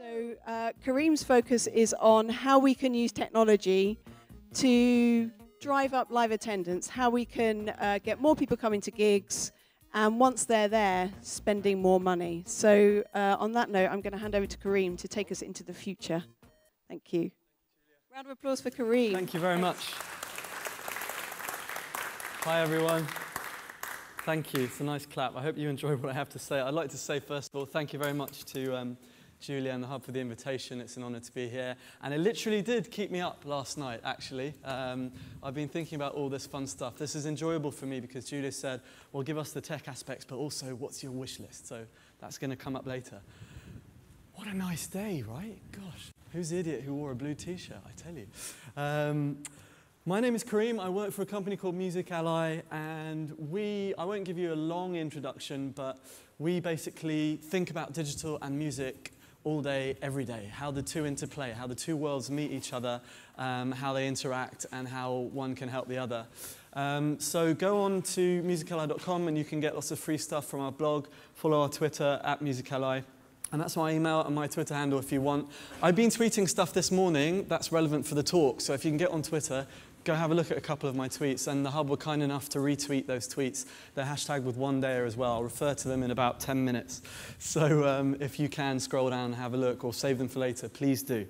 So Karim's focus is on how we can use technology to drive up live attendance, how we can get more people coming to gigs, and once they're there, spending more money. So on that note, I'm going to hand over to Karim to take us into the future. Thank you. Round of applause for Karim. Thank you very much. Hi, everyone. Thank you. It's a nice clap. I hope you enjoy what I have to say. I'd like to say, first of all, thank you very much to Julia and the Hub for the invitation. It's an honor to be here. And it literally did keep me up last night, actually. I've been thinking about all this fun stuff. This is enjoyable for me because Julia said, well, give us the tech aspects, but also what's your wish list? So that's going to come up later. What a nice day, right? Gosh, who's the idiot who wore a blue t-shirt, I tell you. My name is Karim. I work for a company called Music Ally, and I won't give you a long introduction, but we basically think about digital and music all day, every day, how the two interplay, how the two worlds meet each other, how they interact, and how one can help the other. So go on to musically.com and you can get lots of free stuff from our blog. Follow our Twitter @musically. And that's my email and my Twitter handle if you want. I've been tweeting stuff this morning that's relevant for the talk. So if you can get on Twitter, go have a look at a couple of my tweets. And the Hub were kind enough to retweet those tweets. They're hashtagged with #OneDayer as well. I'll refer to them in about 10 minutes. So if you can scroll down and have a look or save them for later, please do.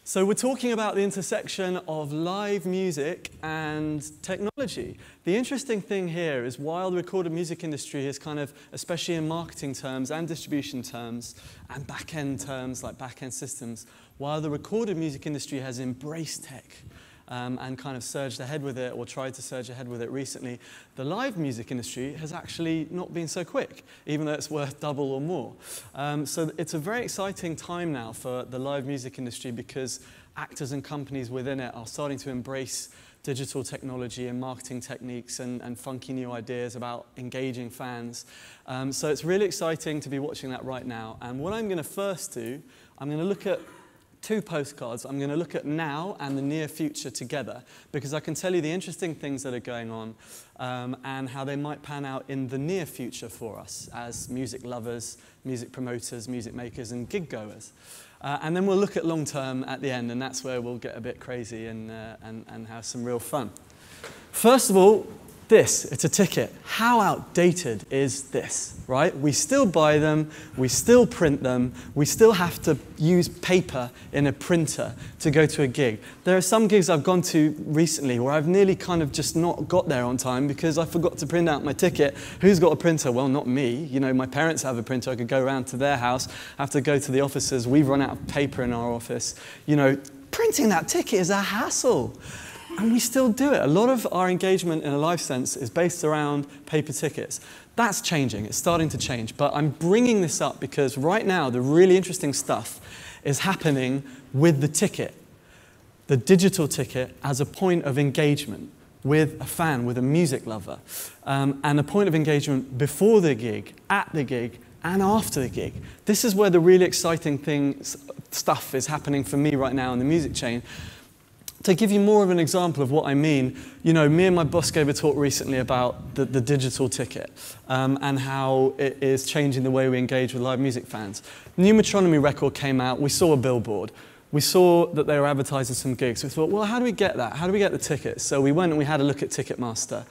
So we're talking about the intersection of live music and technology. The interesting thing here is while the recorded music industry is kind of, especially in marketing terms and distribution terms and back-end terms like back-end systems, while the recorded music industry has embraced tech and kind of surged ahead with it or tried to surge ahead with it recently, the live music industry has actually not been so quick, even though it's worth double or more. So it's a very exciting time now for the live music industry because actors and companies within it are starting to embrace digital technology and marketing techniques and funky new ideas about engaging fans. So it's really exciting to be watching that right now. And what I'm going to first do, I'm going to look at two postcards. I'm going to look at now and the near future together because I can tell you the interesting things that are going on and how they might pan out in the near future for us as music lovers, music promoters, music makers and gig goers. And then we'll look at long term at the end, and that's where we'll get a bit crazy and have some real fun. First of all, it's a ticket. How outdated is this, right? We still buy them, we still print them, we still have to use paper in a printer to go to a gig. There are some gigs I've gone to recently where I've nearly kind of just not got there on time because I forgot to print out my ticket. Who's got a printer? Well, not me. You know, my parents have a printer. I could go around to their house, have to go to the offices. We've run out of paper in our office. You know, printing that ticket is a hassle. And we still do it. A lot of our engagement in a live sense is based around paper tickets. That's changing. It's starting to change. But I'm bringing this up because right now the really interesting stuff is happening with the ticket, the digital ticket as a point of engagement with a fan, with a music lover, and a point of engagement before the gig, at the gig, and after the gig. This is where the really exciting stuff is happening for me right now in the music chain. To give you more of an example of what I mean, you know, me and my boss gave a talk recently about the digital ticket and how it is changing the way we engage with live music fans. New Metronomy record came out, we saw a billboard. We saw that they were advertising some gigs. We thought, well, how do we get that? How do we get the tickets? So we went and we had a look at Ticketmaster.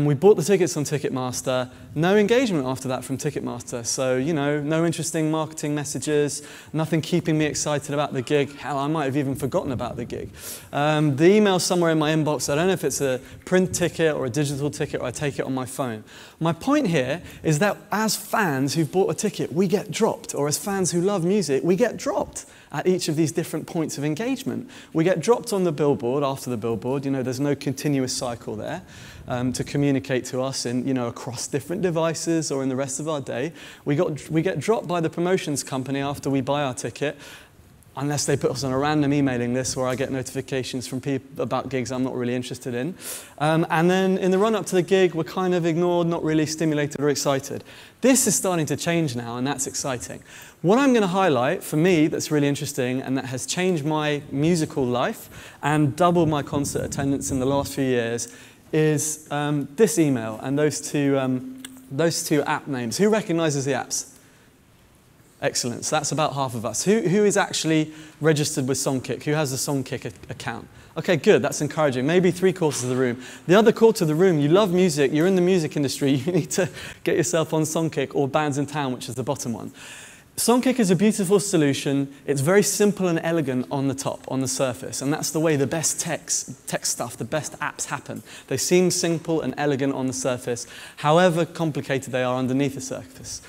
We bought the tickets on Ticketmaster. No engagement after that from Ticketmaster. So, you know, no interesting marketing messages, nothing keeping me excited about the gig. Hell, I might have even forgotten about the gig. The email's somewhere in my inbox. I don't know if it's a print ticket or a digital ticket or I take it on my phone. My point here is that as fans who've bought a ticket, we get dropped. Or as fans who love music, we get dropped at each of these different points of engagement. We get dropped on the billboard after the billboard. You know, there's no continuous cycle there to communicate to us in, you know, across different devices or in the rest of our day. We get dropped by the promotions company after we buy our ticket, unless they put us on a random emailing list where I get notifications from people about gigs I'm not really interested in. And then in the run-up to the gig, we're kind of ignored, not really stimulated or excited. This is starting to change now, and that's exciting. What I'm going to highlight, for me, that's really interesting, and that has changed my musical life and doubled my concert attendance in the last few years, is this email and those two app names. Who recognizes the apps? Excellent. So that's about half of us. Who is actually registered with Songkick? Who has a Songkick account? Okay, good. That's encouraging. Maybe 3/4 of the room. The other quarter of the room, you love music, you're in the music industry, you need to get yourself on Songkick or Bands in Town, which is the bottom one. Songkick is a beautiful solution. It's very simple and elegant on the top, on the surface, and that's the way the best tech stuff, the best apps happen. They seem simple and elegant on the surface, however complicated they are underneath the surface.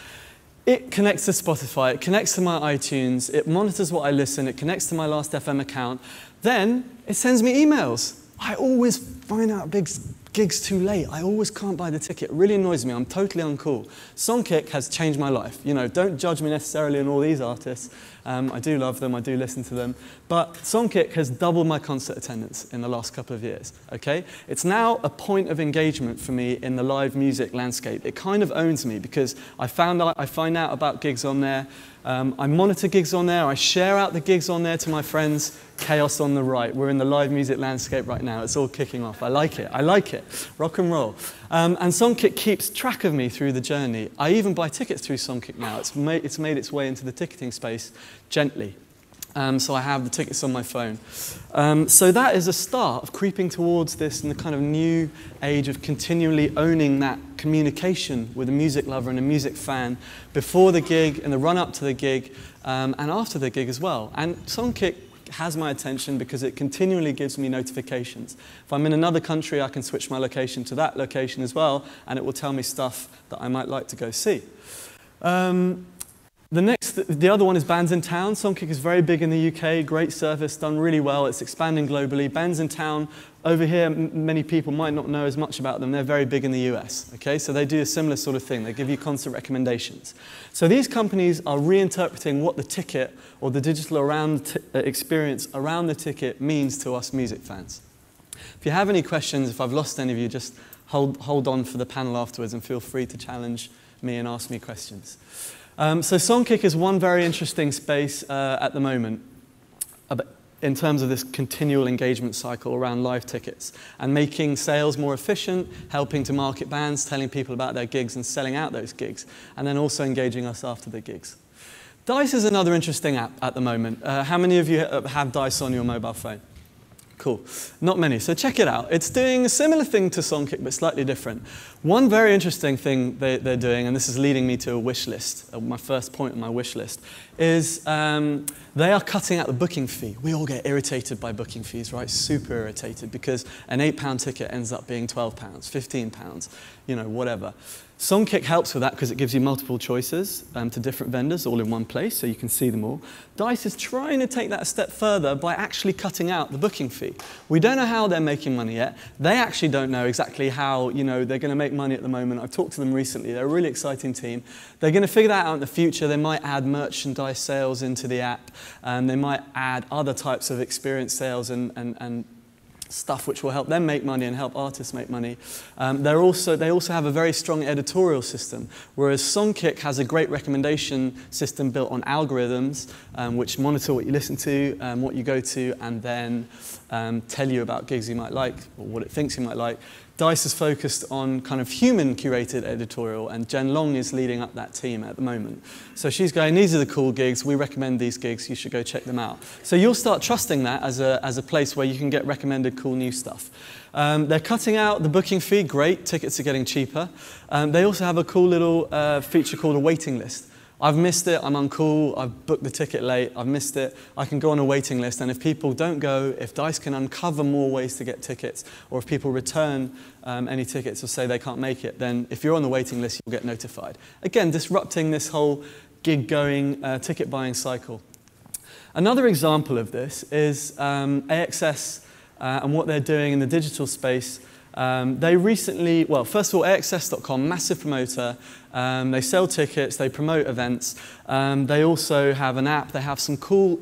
It connects to Spotify, it connects to my iTunes, it monitors what I listen, it connects to my Last.fm account. Then it sends me emails. I always find out gigs too late. I always can't buy the ticket. It really annoys me. I'm totally uncool. Songkick has changed my life. You know, don't judge me necessarily on all these artists. I do love them, I do listen to them. But Songkick has doubled my concert attendance in the last couple of years, okay? It's now a point of engagement for me in the live music landscape. It kind of owns me because I find out about gigs on there. I monitor gigs on there, I share out the gigs on there to my friends. Chaos on the right. We're in the live music landscape right now. It's all kicking off. I like it. I like it. Rock and roll. And Songkick keeps track of me through the journey. I even buy tickets through Songkick now. It's made its way into the ticketing space gently. So I have the tickets on my phone. So that is a start of creeping towards this in the kind of new age of continually owning that communication with a music lover and a music fan before the gig, in the run-up to the gig, and after the gig as well. And Songkick has my attention because it continually gives me notifications. If I'm in another country, I can switch my location to that location as well, and it will tell me stuff that I might like to go see. The other one is Bands in Town. Songkick is very big in the UK, great service, done really well. It's expanding globally. Bands in Town, over here, many people might not know as much about them. They're very big in the US, okay? So they do a similar sort of thing. They give you concert recommendations. So these companies are reinterpreting what the ticket or the digital experience around the ticket means to us music fans. If you have any questions, if I've lost any of you, just hold on for the panel afterwards and feel free to challenge me and ask me questions. So Songkick is one very interesting space at the moment in terms of this continual engagement cycle around live tickets and making sales more efficient, helping to market bands, telling people about their gigs and selling out those gigs, and then also engaging us after the gigs. Dice is another interesting app at the moment. How many of you have Dice on your mobile phone? Cool. Not many, so check it out. It's doing a similar thing to Songkick, but slightly different. One very interesting thing they're doing, and this is leading me to a wish list, my first point on my wish list, is they are cutting out the booking fee. We all get irritated by booking fees, right? Super irritated, because an £8 ticket ends up being £12, £15, you know, whatever. Songkick helps with that because it gives you multiple choices to different vendors all in one place, so you can see them all. Dice is trying to take that a step further by actually cutting out the booking fee. We don't know how they're making money yet. They actually don't know exactly how, you know, they're going to make money at the moment. I've talked to them recently. They're a really exciting team. They're going to figure that out in the future. They might add merchandise sales into the app. They might add other types of experience sales and stuff which will help them make money and help artists make money. They also have a very strong editorial system, whereas Songkick has a great recommendation system built on algorithms which monitor what you listen to, what you go to, and then tell you about gigs you might like or what it thinks you might like. Dice is focused on kind of human-curated editorial, and Jen Long is leading up that team at the moment. So she's going, these are the cool gigs, we recommend these gigs, you should go check them out. So you'll start trusting that as a place where you can get recommended cool new stuff. They're cutting out the booking fee, great, tickets are getting cheaper. They also have a cool little feature called a waiting list. I've missed it, I'm uncool, I've booked the ticket late, I've missed it, I can go on a waiting list, and if people don't go, if Dice can uncover more ways to get tickets, or if people return any tickets or say they can't make it, then if you're on the waiting list, you'll get notified. Again, disrupting this whole gig-going, ticket-buying cycle. Another example of this is AXS and what they're doing in the digital space. They recently, well, first of all, AXS.com, massive promoter. They sell tickets, they promote events. They also have an app. They have some cool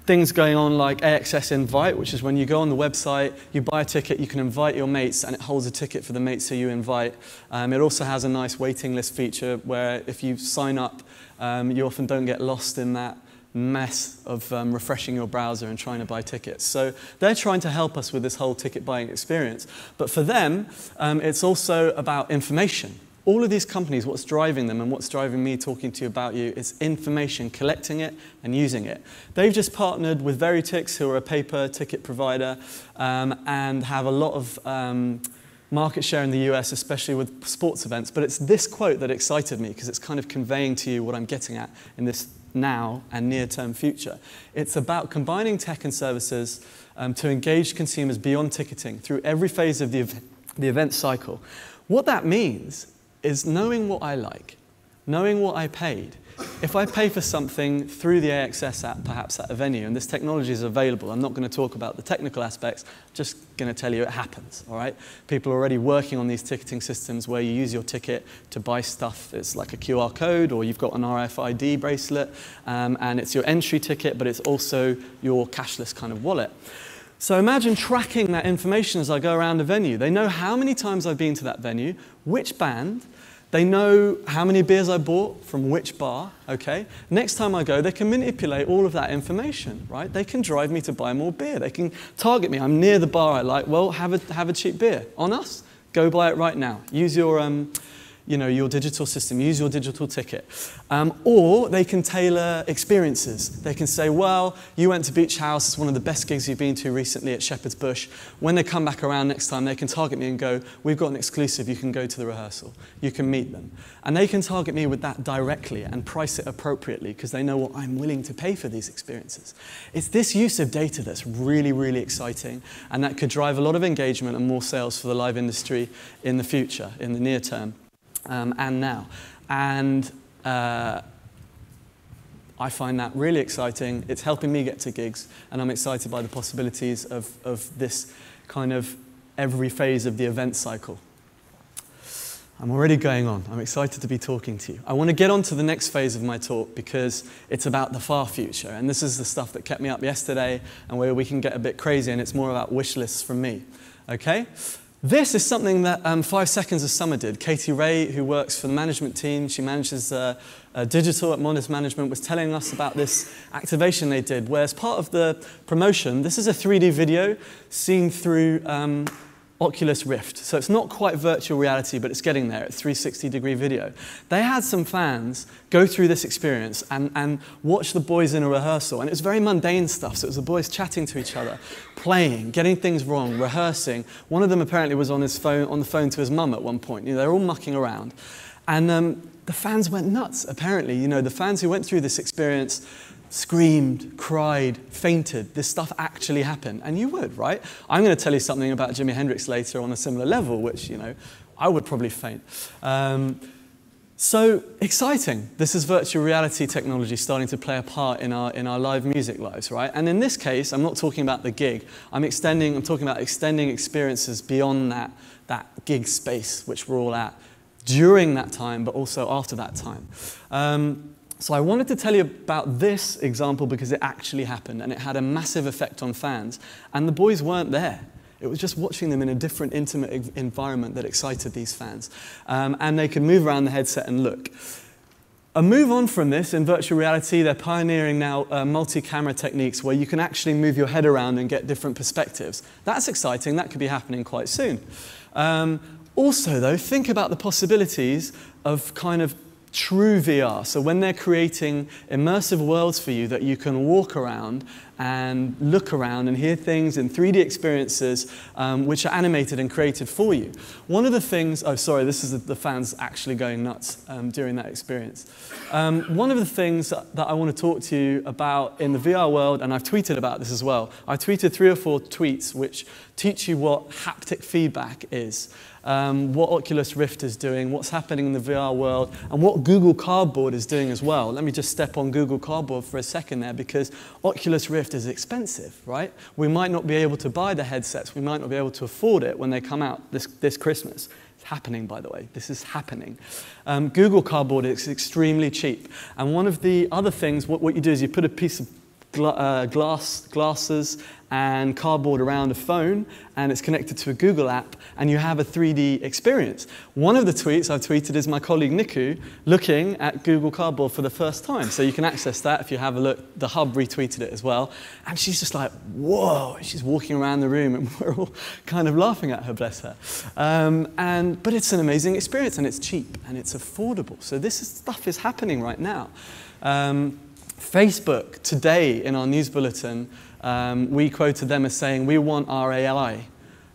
things going on like AXS Invite, which is when you go on the website, you buy a ticket, you can invite your mates, and it holds a ticket for the mates who you invite. It also has a nice waiting list feature where if you sign up, you often don't get lost in that mess of refreshing your browser and trying to buy tickets. So they're trying to help us with this whole ticket buying experience. But for them, it's also about information. all of these companies, what's driving them and what's driving me talking to you about you is information, collecting it and using it. They've just partnered with Veritix, who are a paper ticket provider, and have a lot of market share in the US, especially with sports events. But it's this quote that excited me because it's kind of conveying to you what I'm getting at in this now and near-term future. It's about combining tech and services to engage consumers beyond ticketing through every phase of the event cycle. What that means is knowing what I like, knowing what I paid. If I pay for something through the AXS app, perhaps at a venue, and this technology is available, I'm not going to talk about the technical aspects, I'm just going to tell you it happens, all right? People are already working on these ticketing systems where you use your ticket to buy stuff. It's like a QR code, or you've got an RFID bracelet, and it's your entry ticket, but it's also your cashless kind of wallet. So imagine tracking that information as I go around a venue. They know how many times I've been to that venue, which band. They know how many beers I bought from which bar, okay? Next time I go, they can manipulate all of that information, right? They can drive me to buy more beer. They can target me. I'm near the bar I like. Well, have a cheap beer. On us? Go buy it right now. Use your, your digital system. Use your digital ticket. Or they can tailor experiences. They can say, well, you went to Beach House. It's one of the best gigs you've been to recently at Shepherd's Bush. When they come back around next time, they can target me and go, we've got an exclusive. You can go to the rehearsal. You can meet them. And they can target me with that directly and price it appropriately because they know what I'm willing to pay for these experiences. It's this use of data that's really, really exciting, and that could drive a lot of engagement and more sales for the live industry in the future, in the near term. And now. And I find that really exciting. It's helping me get to gigs, and I'm excited by the possibilities of this kind of every phase of the event cycle. I'm already going on. I'm excited to be talking to you. I want to get on to the next phase of my talk because it's about the far future, and this is the stuff that kept me up yesterday and where we can get a bit crazy, and it's more about wish lists from me, okay? This is something that 5 Seconds of Summer did. Katie Ray, who works for the management team, she manages digital at Modest Management, was telling us about this activation they did, where as part of the promotion, this is a 3D video seen through Oculus Rift. So it's not quite virtual reality, but it's getting there, at 360-degree video. They had some fans go through this experience and watch the boys in a rehearsal, and it was very mundane stuff. So it was the boys chatting to each other, playing, getting things wrong, rehearsing. One of them apparently was on the phone to his mum at one point. They're all mucking around. And the fans went nuts, apparently. The fans who went through this experience screamed, cried, fainted. This stuff actually happened. And you would, right? I'm going to tell you something about Jimi Hendrix later on a similar level, which, I would probably faint. So exciting. This is virtual reality technology starting to play a part in our live music lives, right? And in this case, I'm not talking about the gig. I'm talking about extending experiences beyond that gig space, which we're all at during that time, but also after that time. So I wanted to tell you about this example because it actually happened, and it had a massive effect on fans. And the boys weren't there. It was just watching them in a different, intimate environment that excited these fans. And they could move around the headset and look. A move on from this, in virtual reality, they're pioneering now multi-camera techniques where you can actually move your head around and get different perspectives. That's exciting. That could be happening quite soon. Also, though, think about the possibilities of kind of true VR. So when they're creating immersive worlds for you that you can walk around and look around and hear things in 3D experiences which are animated and created for you. One of the things, oh sorry, this is the fans actually going nuts during that experience. One of the things that I want to talk to you about in the VR world, and I've tweeted about this as well, I tweeted 3 or 4 tweets which teach you what haptic feedback is. What Oculus Rift is doing, what's happening in the VR world, and what Google Cardboard is doing as well. Let me just step on Google Cardboard for a second there, because Oculus Rift is expensive, right? We might not be able to buy the headsets, we might not be able to afford it when they come out this Christmas. It's happening, by the way. This is happening. Google Cardboard is extremely cheap. And one of the other things, what you do is you put a piece of glasses and cardboard around a phone, and it's connected to a Google app, and you have a 3D experience. One of the tweets I've tweeted is my colleague Niku looking at Google Cardboard for the first time. So you can access that if you have a look. The Hub retweeted it as well. And she's just like, whoa, she's walking around the room, and we're all kind of laughing at her, bless her. But it's an amazing experience, and it's cheap, and it's affordable. So stuff is happening right now. Facebook, today in our news bulletin, we quoted them as saying, we want our AI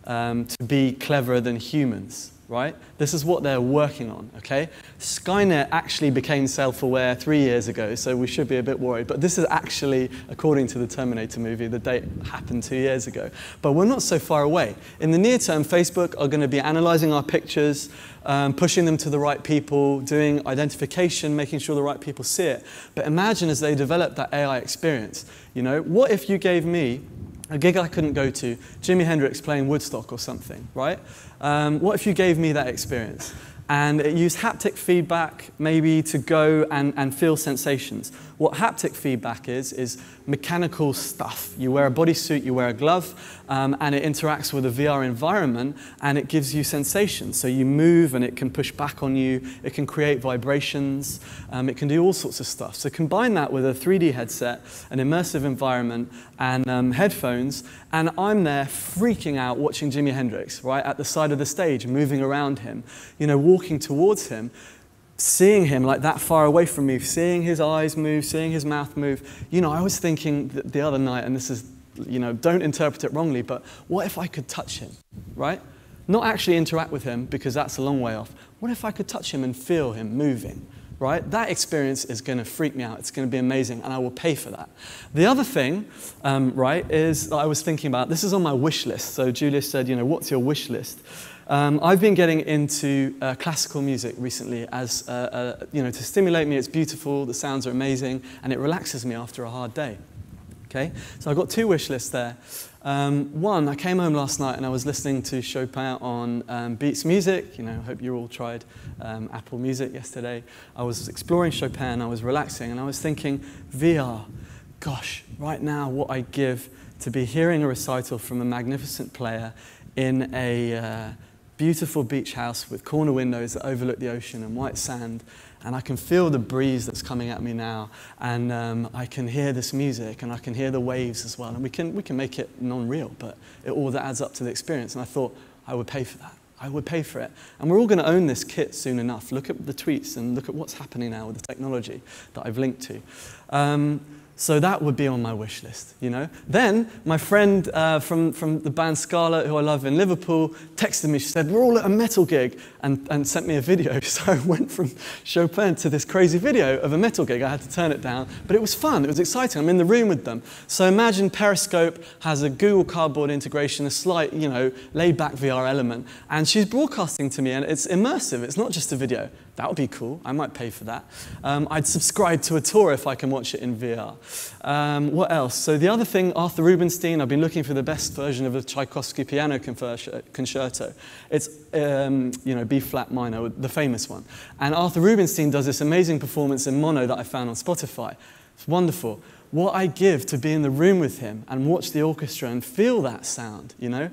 to be cleverer than humans, right? This is what they're working on, okay? Skynet actually became self-aware 3 years ago, so we should be a bit worried. But this is actually, according to the Terminator movie, the date happened 2 years ago. But we're not so far away. In the near term, Facebook are going to be analyzing our pictures, pushing them to the right people, doing identification, making sure the right people see it. But imagine as they develop that AI experience, you know, what if you gave me a gig I couldn't go to, Jimi Hendrix playing Woodstock or something, right? What if you gave me that experience? And it used haptic feedback maybe to go and feel sensations. What haptic feedback is mechanical stuff. You wear a bodysuit, you wear a glove, and it interacts with a VR environment, and it gives you sensations. So you move, and it can push back on you. It can create vibrations. It can do all sorts of stuff. So combine that with a 3D headset, an immersive environment, and headphones, and I'm there freaking out watching Jimi Hendrix, right, at the side of the stage, moving around him, you know, walking towards him, seeing him like that far away from me, seeing his eyes move, seeing his mouth move. You know, I was thinking the other night, and this is, you know, don't interpret it wrongly, but what if I could touch him, right? Not actually interact with him, because that's a long way off. What if I could touch him and feel him moving, right? That experience is going to freak me out. It's going to be amazing, and I will pay for that. The other thing, right, is that I was thinking about, this is on my wish list. So Julia said, you know, what's your wish list? I've been getting into classical music recently as, you know, to stimulate me. It's beautiful, the sounds are amazing, and it relaxes me after a hard day, okay? So I've got 2 wish lists there. One, I came home last night and I was listening to Chopin on Beats Music. You know, I hope you all tried Apple Music yesterday. I was exploring Chopin, I was relaxing, and I was thinking, VR, gosh, right now what I'd give to be hearing a recital from a magnificent player in a beautiful beach house with corner windows that overlook the ocean and white sand, and I can feel the breeze that's coming at me now, and I can hear this music, and I can hear the waves as well, and we can make it non-real, but it all that adds up to the experience, and I thought I would pay for that. I would pay for it. And we're all going to own this kit soon enough. Look at the tweets and look at what's happening now with the technology that I've linked to. So that would be on my wish list, you know. Then my friend from the band Scarlet, who I love in Liverpool, texted me. She said, we're all at a metal gig, and sent me a video. So I went from Chopin to this crazy video of a metal gig. I had to turn it down, but it was fun. It was exciting. I'm in the room with them. So imagine Periscope has a Google Cardboard integration, a slight, you know, laid-back VR element, and she's broadcasting to me, and it's immersive. It's not just a video. That would be cool. I might pay for that. I'd subscribe to a tour if I can watch it in VR. What else? So the other thing, Arthur Rubinstein, I've been looking for the best version of the Tchaikovsky piano concerto. It's, you know, B-flat minor, the famous one. And Arthur Rubinstein does this amazing performance in mono that I found on Spotify. It's wonderful. What I give to be in the room with him and watch the orchestra and feel that sound, you know?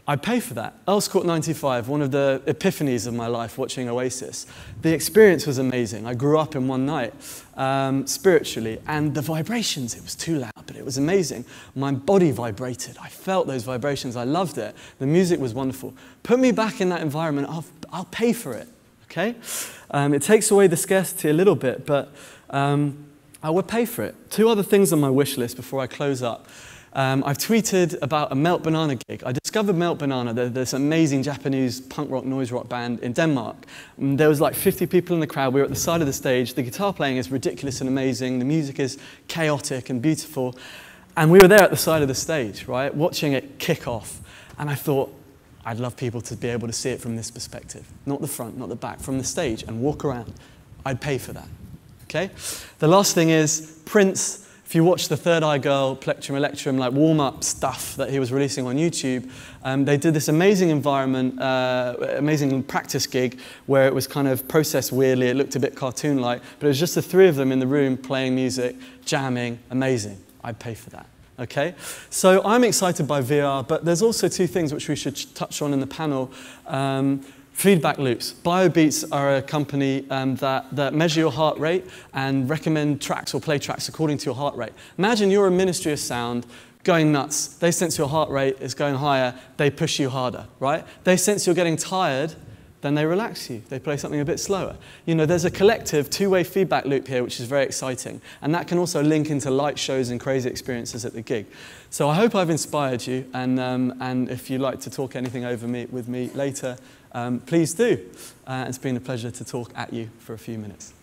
I'd pay for that. Earls Court 95, one of the epiphanies of my life, watching Oasis. The experience was amazing. I grew up in one night, spiritually, and the vibrations, it was too loud, but it was amazing. My body vibrated. I felt those vibrations. I loved it. The music was wonderful. Put me back in that environment, I'll pay for it, okay? It takes away the scarcity a little bit, but I would pay for it. 2 other things on my wish list before I close up. I've tweeted about a Melt Banana gig. I discovered Melt Banana, this amazing Japanese punk rock, noise rock band in Denmark. And there was like 50 people in the crowd. We were at the side of the stage. The guitar playing is ridiculous and amazing. The music is chaotic and beautiful. And we were there at the side of the stage, right, watching it kick off. And I thought, I'd love people to be able to see it from this perspective. Not the front, not the back, from the stage, and walk around. I'd pay for that, okay? The last thing is Prince. If you watch the Third Eye Girl, Plectrum Electrum, like warm-up stuff that he was releasing on YouTube, they did this amazing environment, amazing practice gig where it was kind of processed weirdly. It looked a bit cartoon-like, but it was just the 3 of them in the room playing music, jamming, amazing. I'd pay for that. Okay, so I'm excited by VR, but there's also two things which we should touch on in the panel. Feedback loops. BioBeats are a company that measure your heart rate and recommend tracks or play tracks according to your heart rate. Imagine you're a Ministry of Sound going nuts. They sense your heart rate is going higher, they push you harder, right? They sense you're getting tired, then they relax you. They play something a bit slower. You know, there's a collective two-way feedback loop here, which is very exciting. And that can also link into light shows and crazy experiences at the gig. So I hope I've inspired you. And if you'd like to talk anything with me later, please do. It's been a pleasure to talk at you for a few minutes.